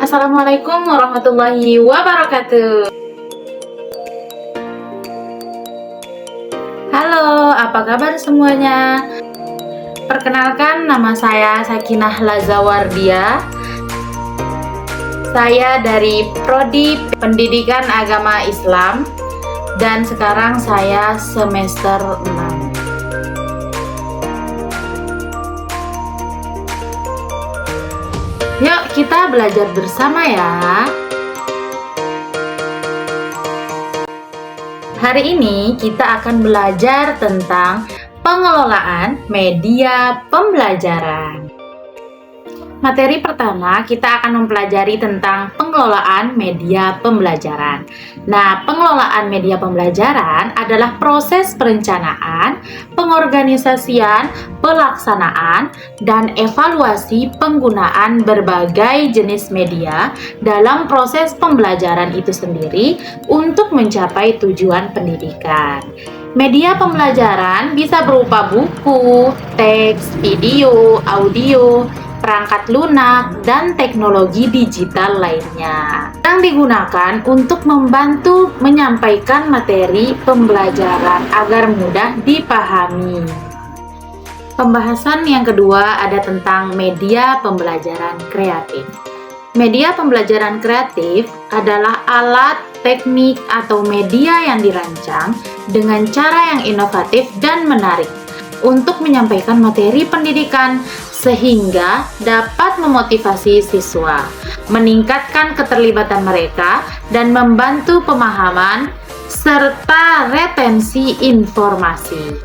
Assalamualaikum warahmatullahi wabarakatuh. Halo, apa kabar semuanya? Perkenalkan, nama saya Sakinah Lazawardia. Saya dari Prodi Pendidikan Agama Islam dan sekarang saya semester 6. Yuk kita belajar bersama ya. Hari ini kita akan belajar tentang pengelolaan media pembelajaran. Materi pertama, kita akan mempelajari tentang pengelolaan media pembelajaran. Nah, pengelolaan media pembelajaran adalah proses perencanaan, pengorganisasian, pelaksanaan, dan evaluasi penggunaan berbagai jenis media dalam proses pembelajaran itu sendiri untuk mencapai tujuan pendidikan. Media pembelajaran bisa berupa buku, teks, video, audio, perangkat lunak, dan teknologi digital lainnya yang digunakan untuk membantu menyampaikan materi pembelajaran agar mudah dipahami. Pembahasan yang kedua ada tentang media pembelajaran kreatif. Media pembelajaran kreatif adalah alat, teknik, atau media yang dirancang dengan cara yang inovatif dan menarik untuk menyampaikan materi pendidikan sehingga dapat memotivasi siswa, meningkatkan keterlibatan mereka, dan membantu pemahaman serta retensi informasi.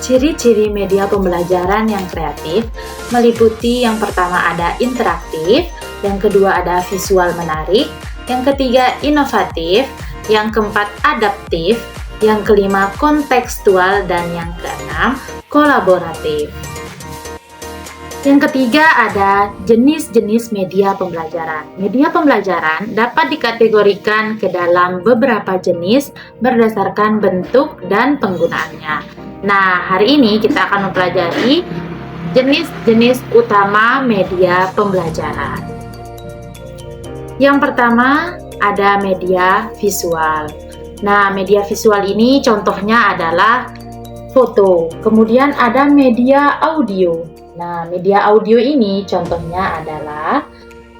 Ciri-ciri media pembelajaran yang kreatif meliputi yang pertama ada interaktif, yang kedua ada visual menarik, yang ketiga inovatif, yang keempat adaptif, yang kelima kontekstual, dan yang keenam kolaboratif. Yang ketiga ada jenis-jenis media pembelajaran. Media pembelajaran dapat dikategorikan ke dalam beberapa jenis berdasarkan bentuk dan penggunaannya. Nah, hari ini kita akan mempelajari jenis-jenis utama media pembelajaran. Yang pertama ada media visual. Nah, media visual ini contohnya adalah foto. Kemudian ada media audio. Nah, media audio ini contohnya adalah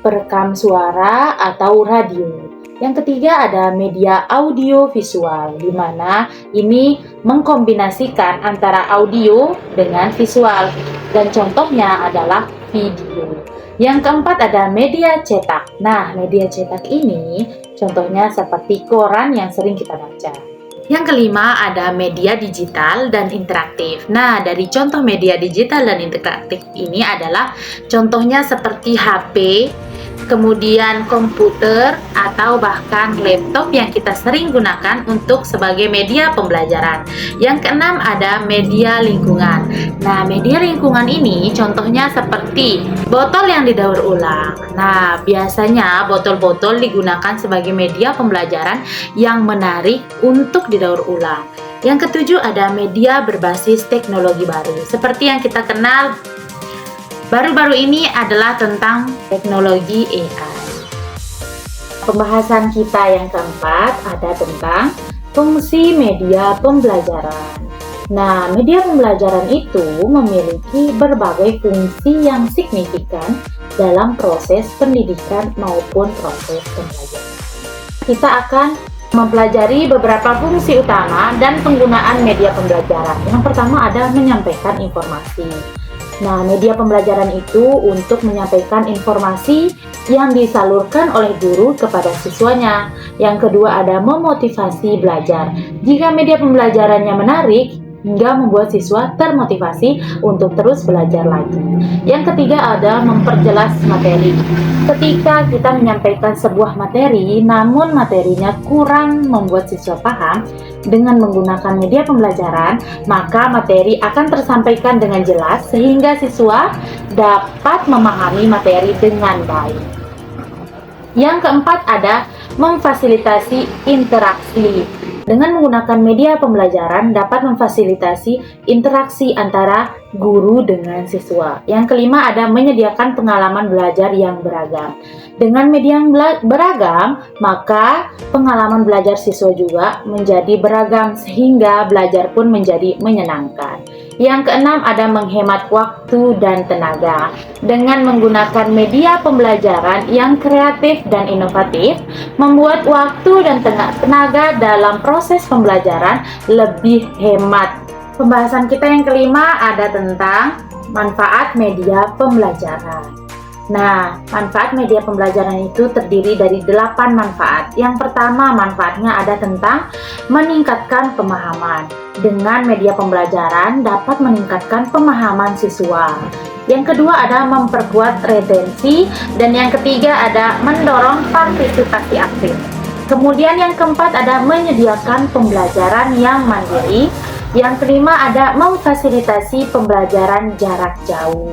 perekam suara atau radio. Yang ketiga ada media audio visual, di mana ini mengkombinasikan antara audio dengan visual. Dan contohnya adalah video. Yang keempat ada media cetak. Nah, media cetak ini contohnya seperti koran yang sering kita baca. Yang kelima ada media digital dan interaktif. Nah, dari contoh media digital dan interaktif ini adalah contohnya seperti HP, kemudian komputer, atau bahkan laptop yang kita sering gunakan untuk sebagai media pembelajaran. Yang keenam ada media lingkungan. Nah, media lingkungan ini contohnya seperti botol yang didaur ulang. Nah, biasanya botol-botol digunakan sebagai media pembelajaran yang menarik untuk didaur ulang. Yang ketujuh ada media berbasis teknologi baru. Seperti yang kita kenal baru-baru ini adalah tentang teknologi AI. Pembahasan kita yang keempat ada tentang fungsi media pembelajaran. Nah, media pembelajaran itu memiliki berbagai fungsi yang signifikan dalam proses pendidikan maupun proses pembelajaran. Kita akan mempelajari beberapa fungsi utama dan penggunaan media pembelajaran. Yang pertama ada menyampaikan informasi. Nah, media pembelajaran itu untuk menyampaikan informasi yang disalurkan oleh guru kepada siswanya. Yang kedua ada memotivasi belajar. Jika media pembelajarannya menarik, hingga membuat siswa termotivasi untuk terus belajar lagi. Yang ketiga ada memperjelas materi. Ketika kita menyampaikan sebuah materi, namun materinya kurang membuat siswa paham, dengan menggunakan media pembelajaran, maka materi akan tersampaikan dengan jelas sehingga siswa dapat memahami materi dengan baik. Yang keempat ada memfasilitasi interaksi. Dengan menggunakan media pembelajaran dapat memfasilitasi interaksi antara guru dengan siswa. Yang kelima ada menyediakan pengalaman belajar yang beragam. Dengan media yang beragam, maka pengalaman belajar siswa juga menjadi beragam sehingga belajar pun menjadi menyenangkan. Yang keenam ada menghemat waktu dan tenaga. Dengan menggunakan media pembelajaran yang kreatif dan inovatif, membuat waktu dan tenaga dalam proses pembelajaran lebih hemat. Pembahasan kita yang kelima ada tentang manfaat media pembelajaran. Nah, manfaat media pembelajaran itu terdiri dari 8 manfaat. Yang pertama, manfaatnya ada tentang meningkatkan pemahaman. Dengan media pembelajaran dapat meningkatkan pemahaman siswa. Yang kedua ada memperkuat retensi, dan yang ketiga ada mendorong partisipasi aktif. Kemudian yang keempat ada menyediakan pembelajaran yang mandiri. Yang kelima ada memfasilitasi pembelajaran jarak jauh.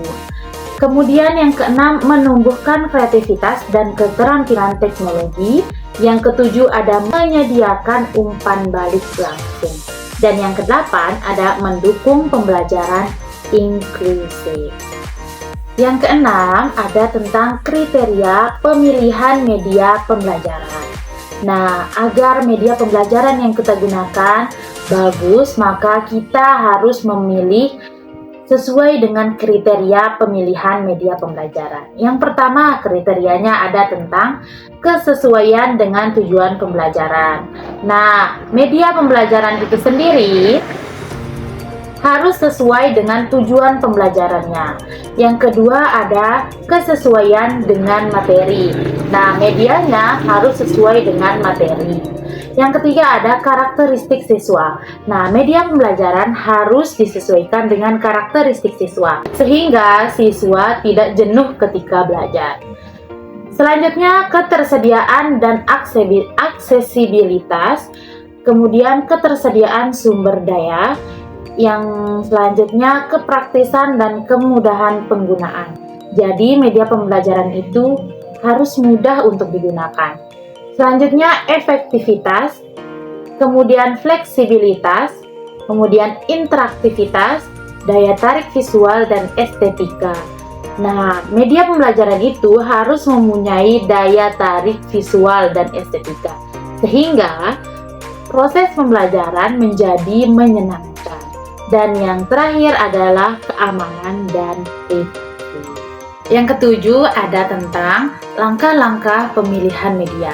Kemudian yang keenam menumbuhkan kreativitas dan keterampilan teknologi. Yang ketujuh ada menyediakan umpan balik langsung. Dan yang kedelapan ada mendukung pembelajaran inklusif. Yang keenam ada tentang kriteria pemilihan media pembelajaran. Nah, agar media pembelajaran yang kita gunakan bagus, maka kita harus memilih sesuai dengan kriteria pemilihan media pembelajaran. Yang pertama, kriterianya ada tentang kesesuaian dengan tujuan pembelajaran. Nah, media pembelajaran itu sendiri harus sesuai dengan tujuan pembelajarannya. Yang kedua ada kesesuaian dengan materi. Nah, medianya harus sesuai dengan materi. Yang ketiga ada karakteristik siswa. Nah, media pembelajaran harus disesuaikan dengan karakteristik siswa, sehingga siswa tidak jenuh ketika belajar. Selanjutnya, ketersediaan dan aksesibilitas. Kemudian ketersediaan sumber daya. Yang selanjutnya kepraktisan dan kemudahan penggunaan. Jadi media pembelajaran itu harus mudah untuk digunakan. Selanjutnya efektivitas, kemudian fleksibilitas, kemudian interaktivitas, daya tarik visual dan estetika. Nah, media pembelajaran itu harus mempunyai daya tarik visual dan estetika, sehingga proses pembelajaran menjadi menyenangkan. Dan yang terakhir adalah keamanan dan privasi. Yang ketujuh ada tentang langkah-langkah pemilihan media.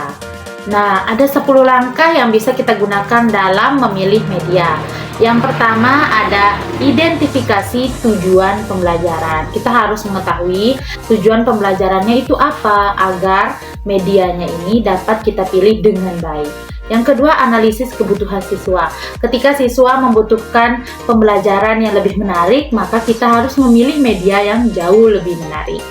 Nah, ada 10 langkah yang bisa kita gunakan dalam memilih media. Yang pertama ada identifikasi tujuan pembelajaran. Kita harus mengetahui tujuan pembelajarannya itu apa agar medianya ini dapat kita pilih dengan baik. Yang kedua, analisis kebutuhan siswa. Ketika siswa membutuhkan pembelajaran yang lebih menarik, maka kita harus memilih media yang jauh lebih menarik.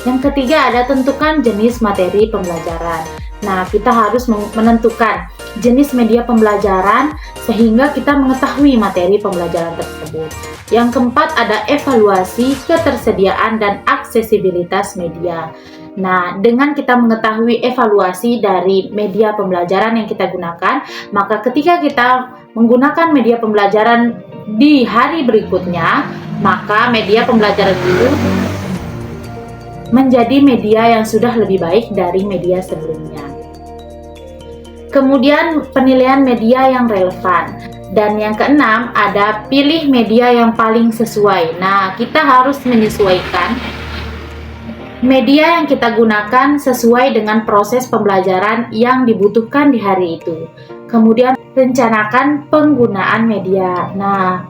Yang ketiga, ada tentukan jenis materi pembelajaran. Nah, kita harus menentukan jenis media pembelajaran sehingga kita mengetahui materi pembelajaran tersebut. Yang keempat, ada evaluasi ketersediaan dan aksesibilitas media. Nah, dengan kita mengetahui evaluasi dari media pembelajaran yang kita gunakan, maka ketika kita menggunakan media pembelajaran di hari berikutnya, maka media pembelajaran itu menjadi media yang sudah lebih baik dari media sebelumnya. Kemudian penilaian media yang relevan. Dan yang keenam, ada pilih media yang paling sesuai. Nah, kita harus menyesuaikan media yang kita gunakan sesuai dengan proses pembelajaran yang dibutuhkan di hari itu. Kemudian rencanakan penggunaan media. Nah,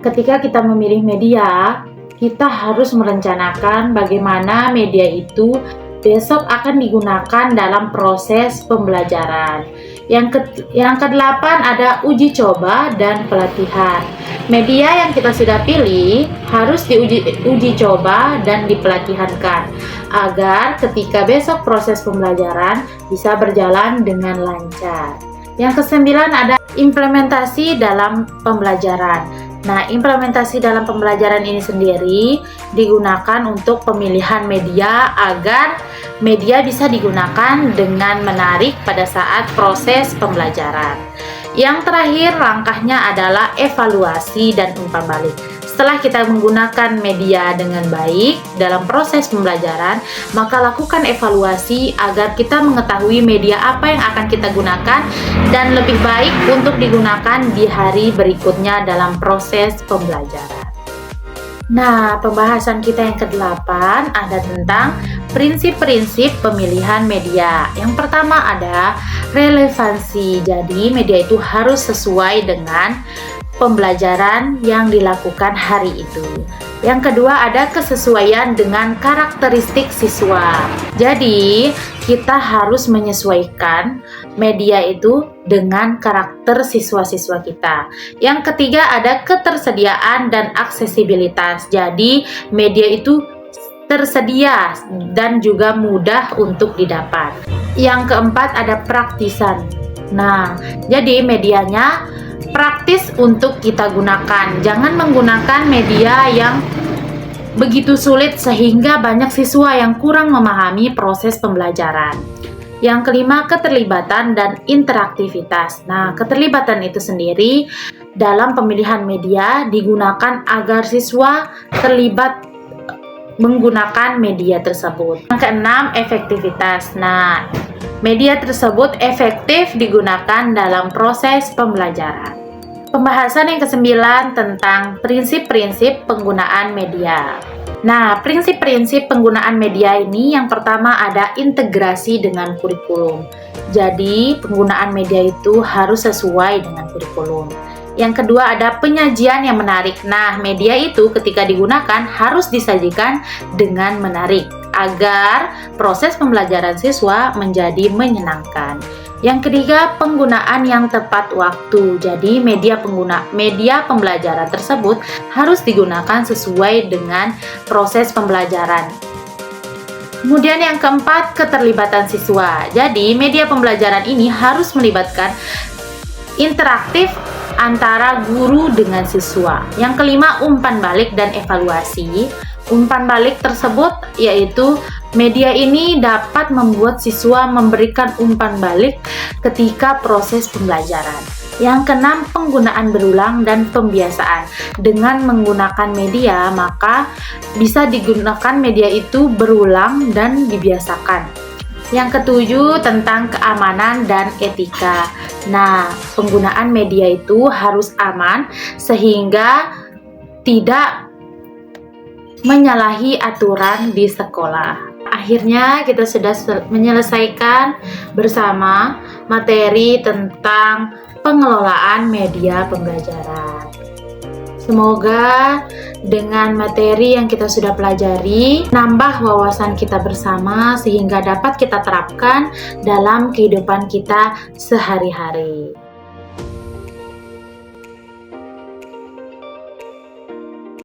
ketika kita memilih media, kita harus merencanakan bagaimana media itu besok akan digunakan dalam proses pembelajaran. Yang kedelapan ada uji coba dan pelatihan. Media yang kita sudah pilih harus diuji coba dan dipelatihankan agar ketika besok proses pembelajaran bisa berjalan dengan lancar. Yang kesembilan ada implementasi dalam pembelajaran. Nah, implementasi dalam pembelajaran ini sendiri digunakan untuk pemilihan media agar media bisa digunakan dengan menarik pada saat proses pembelajaran. Yang terakhir, langkahnya adalah evaluasi dan umpan balik. Setelah kita menggunakan media dengan baik dalam proses pembelajaran, maka lakukan evaluasi agar kita mengetahui media apa yang akan kita gunakan dan lebih baik untuk digunakan di hari berikutnya dalam proses pembelajaran. Nah, pembahasan kita yang ke-8 ada tentang prinsip-prinsip pemilihan media. Yang pertama ada relevansi. Jadi, media itu harus sesuai dengan pembelajaran yang dilakukan hari itu. Yang kedua ada kesesuaian dengan karakteristik siswa. Jadi, kita harus menyesuaikan media itu dengan karakter siswa-siswa kita. Yang ketiga ada ketersediaan dan aksesibilitas. Jadi, media itu tersedia dan juga mudah untuk didapat. Yang keempat ada praktisan. Nah, jadi medianya praktis untuk kita gunakan. Jangan menggunakan media yang begitu sulit sehingga banyak siswa yang kurang memahami proses pembelajaran. Yang kelima, keterlibatan dan interaktivitas. Nah, keterlibatan itu sendiri dalam pemilihan media digunakan agar siswa terlibat menggunakan media tersebut. Yang keenam, efektivitas. Nah, media tersebut efektif digunakan dalam proses pembelajaran. Pembahasan yang ke-9 tentang prinsip-prinsip penggunaan media. Nah, prinsip-prinsip penggunaan media ini yang pertama ada integrasi dengan kurikulum. Jadi, penggunaan media itu harus sesuai dengan kurikulum. Yang kedua ada penyajian yang menarik. Nah, media itu ketika digunakan harus disajikan dengan menarik agar proses pembelajaran siswa menjadi menyenangkan. Yang ketiga, penggunaan yang tepat waktu. Jadi, media pembelajaran tersebut harus digunakan sesuai dengan proses pembelajaran. Kemudian yang keempat, keterlibatan siswa. Jadi, media pembelajaran ini harus melibatkan interaktif antara guru dengan siswa. Yang kelima, umpan balik dan evaluasi. Umpan balik tersebut yaitu media ini dapat membuat siswa memberikan umpan balik ketika proses pembelajaran. Yang keenam, penggunaan berulang dan pembiasaan. Dengan menggunakan media, maka bisa digunakan media itu berulang dan dibiasakan. Yang ketujuh, tentang keamanan dan etika. Nah, penggunaan media itu harus aman sehingga tidak menyalahi aturan di sekolah. Akhirnya kita sudah menyelesaikan bersama materi tentang pengelolaan media pembelajaran. Semoga dengan materi yang kita sudah pelajari nambah wawasan kita bersama sehingga dapat kita terapkan dalam kehidupan kita sehari-hari.